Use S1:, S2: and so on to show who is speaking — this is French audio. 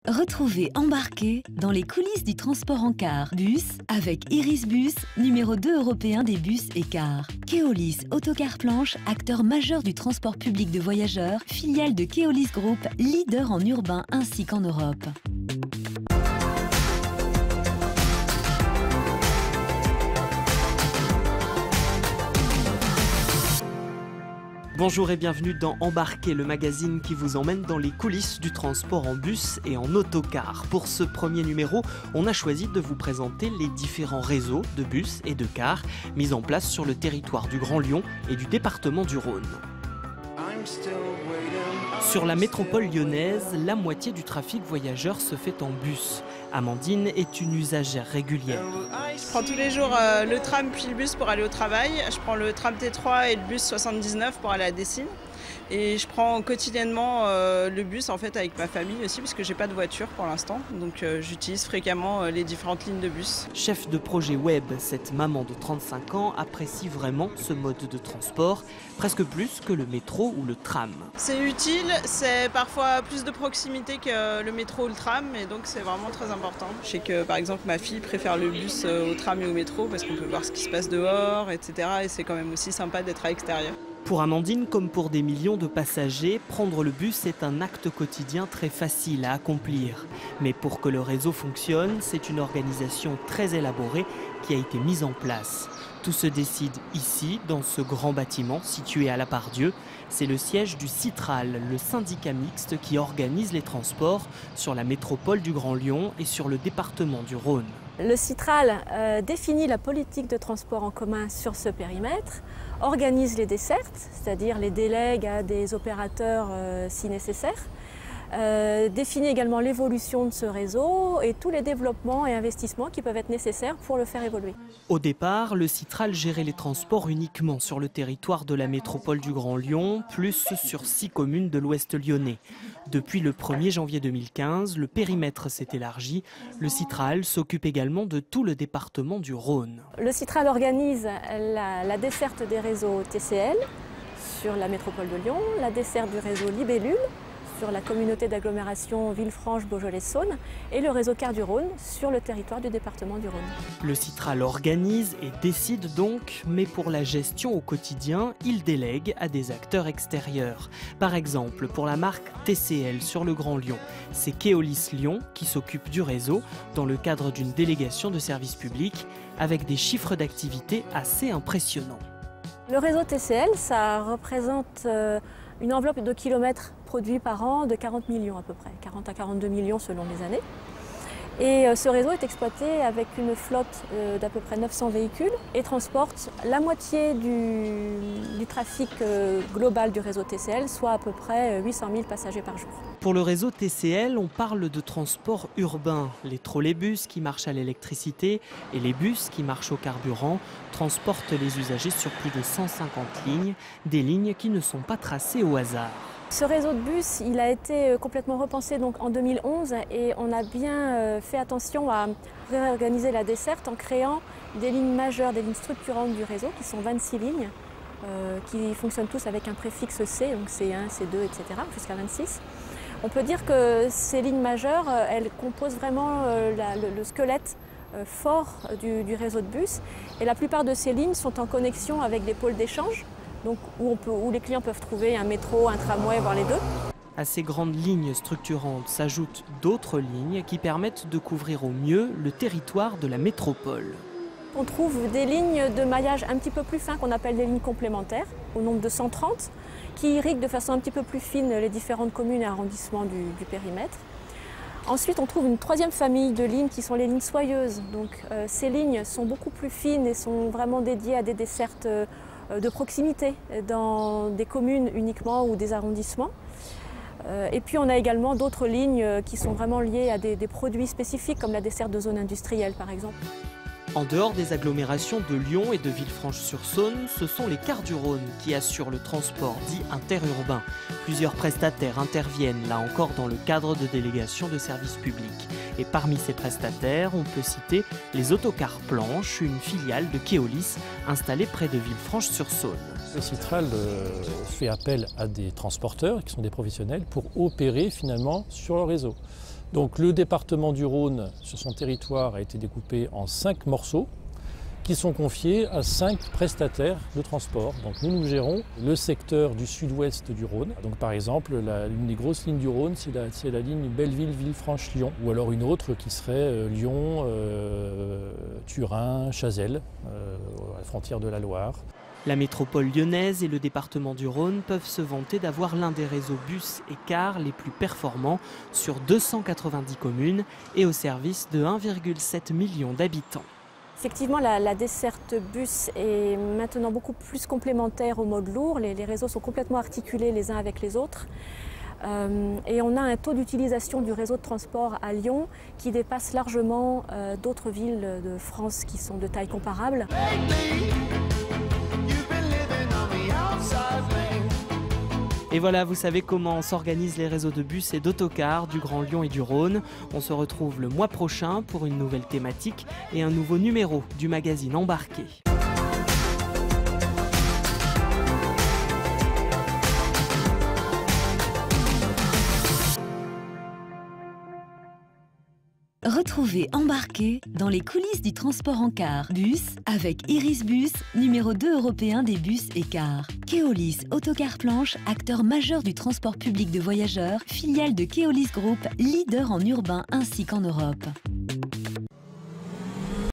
S1: Retrouvez Embarqué dans les coulisses du transport en car bus avec Iris Bus, numéro 2 européen des bus et cars. Keolis Autocar Planche, acteur majeur du transport public de voyageurs, filiale de Keolis Group, leader en urbain ainsi qu'en Europe.
S2: Bonjour et bienvenue dans Embarqué, le magazine qui vous emmène dans les coulisses du transport en bus et en autocar. Pour ce premier numéro, on a choisi de vous présenter les différents réseaux de bus et de cars mis en place sur le territoire du Grand Lyon et du département du Rhône. Sur la métropole lyonnaise, la moitié du trafic voyageurs se fait en bus. Amandine est une usagère régulière.
S3: Je prends tous les jours le tram puis le bus pour aller au travail. Je prends le tram T3 et le bus 79 pour aller à Dessines. Et je prends quotidiennement le bus en fait avec ma famille aussi parce que j'ai pas de voiture pour l'instant. Donc j'utilise fréquemment les différentes lignes de bus.
S2: Chef de projet web, cette maman de 35 ans apprécie vraiment ce mode de transport, presque plus que le métro ou le tram.
S3: C'est utile, c'est parfois plus de proximité que le métro ou le tram et donc c'est vraiment très important. Je sais que par exemple ma fille préfère le bus au tram et au métro parce qu'on peut voir ce qui se passe dehors, etc. Et c'est quand même aussi sympa d'être à l'extérieur.
S2: Pour Amandine, comme pour des millions de passagers, prendre le bus est un acte quotidien très facile à accomplir. Mais pour que le réseau fonctionne, c'est une organisation très élaborée qui a été mise en place. Tout se décide ici, dans ce grand bâtiment situé à la Part-Dieu. C'est le siège du Citral, le syndicat mixte qui organise les transports sur la métropole du Grand Lyon et sur le département du Rhône.
S4: Le Citral définit la politique de transport en commun sur ce périmètre, organise les dessertes, c'est-à-dire les délègue à des opérateurs si nécessaire, définit également l'évolution de ce réseau et tous les développements et investissements qui peuvent être nécessaires pour le faire évoluer.
S2: Au départ, le Citral gérait les transports uniquement sur le territoire de la métropole du Grand Lyon, plus sur 6 communes de l'ouest lyonnais. Depuis le 1er janvier 2015, le périmètre s'est élargi. Le Citral s'occupe également de tout le département du Rhône.
S4: Le Citral organise la desserte des réseaux TCL sur la métropole de Lyon, la desserte du réseau Libellule sur la communauté d'agglomération Villefranche-Beaujolais-Saône et le réseau Car du Rhône sur le territoire du département du Rhône.
S2: Le Citral organise et décide donc, mais pour la gestion au quotidien, il délègue à des acteurs extérieurs. Par exemple, pour la marque TCL sur le Grand Lyon, c'est Keolis Lyon qui s'occupe du réseau dans le cadre d'une délégation de service public avec des chiffres d'activité assez impressionnants.
S4: Le réseau TCL, ça représente une enveloppe de kilomètres produits par an de 40 millions à peu près, 40 à 42 millions selon les années. Et ce réseau est exploité avec une flotte d'à peu près 900 véhicules et transporte la moitié du trafic global du réseau TCL, soit à peu près 800 000 passagers par jour.
S2: Pour le réseau TCL, on parle de transport urbain. Les trolleybus qui marchent à l'électricité et les bus qui marchent au carburant transportent les usagers sur plus de 150 lignes, des lignes qui ne sont pas tracées au hasard.
S4: Ce réseau de bus, il a été complètement repensé donc en 2011 et on a bien fait attention à réorganiser la desserte en créant des lignes majeures, des lignes structurantes du réseau qui sont 26 lignes qui fonctionnent tous avec un préfixe C, donc C1, C2, etc. jusqu'à 26. On peut dire que ces lignes majeures, elles composent vraiment le squelette fort du réseau de bus et la plupart de ces lignes sont en connexion avec des pôles d'échange. Donc où les clients peuvent trouver un métro, un tramway, voire les deux.
S2: À ces grandes lignes structurantes s'ajoutent d'autres lignes qui permettent de couvrir au mieux le territoire de la métropole.
S4: On trouve des lignes de maillage un petit peu plus fin qu'on appelle des lignes complémentaires, au nombre de 130, qui irriguent de façon un petit peu plus fine les différentes communes et arrondissements du périmètre. Ensuite, on trouve une troisième famille de lignes qui sont les lignes soyeuses. Donc, ces lignes sont beaucoup plus fines et sont vraiment dédiées à des dessertes de proximité dans des communes uniquement ou des arrondissements. Et puis on a également d'autres lignes qui sont vraiment liées à des produits spécifiques comme la desserte de zones industrielles par exemple.
S2: En dehors des agglomérations de Lyon et de Villefranche-sur-Saône, ce sont les Cars du Rhône qui assurent le transport dit interurbain. Plusieurs prestataires interviennent là encore dans le cadre de délégations de services publics. Et parmi ces prestataires, on peut citer les Autocars Planche, une filiale de Keolis installée près de Villefranche-sur-Saône.
S5: Le Citral fait appel à des transporteurs qui sont des professionnels pour opérer finalement sur le réseau. Donc le département du Rhône, sur son territoire, a été découpé en 5 morceaux qui sont confiés à 5 prestataires de transport. Donc nous gérons le secteur du sud-ouest du Rhône. Donc par exemple, l'une des grosses lignes du Rhône, c'est la ligne Belleville-Villefranche-Lyon, ou alors une autre qui serait Lyon, Turin, Chazelles, à la frontière de la Loire.
S2: La métropole lyonnaise et le département du Rhône peuvent se vanter d'avoir l'un des réseaux bus et cars les plus performants sur 290 communes et au service de 1,7 million d'habitants.
S4: Effectivement, la desserte bus est maintenant beaucoup plus complémentaire au mode lourd. Les réseaux sont complètement articulés les uns avec les autres. Et on a un taux d'utilisation du réseau de transport à Lyon qui dépasse largement d'autres villes de France qui sont de taille comparable.
S2: Et voilà, vous savez comment s'organisent les réseaux de bus et d'autocars du Grand Lyon et du Rhône. On se retrouve le mois prochain pour une nouvelle thématique et un nouveau numéro du magazine Embarqué.
S1: Retrouvez Embarqué dans les coulisses du transport en car bus avec Iris Bus, numéro 2 européen des bus et cars. Keolis Autocar Planche, acteur majeur du transport public de voyageurs, filiale de Keolis Group, leader en urbain ainsi qu'en Europe.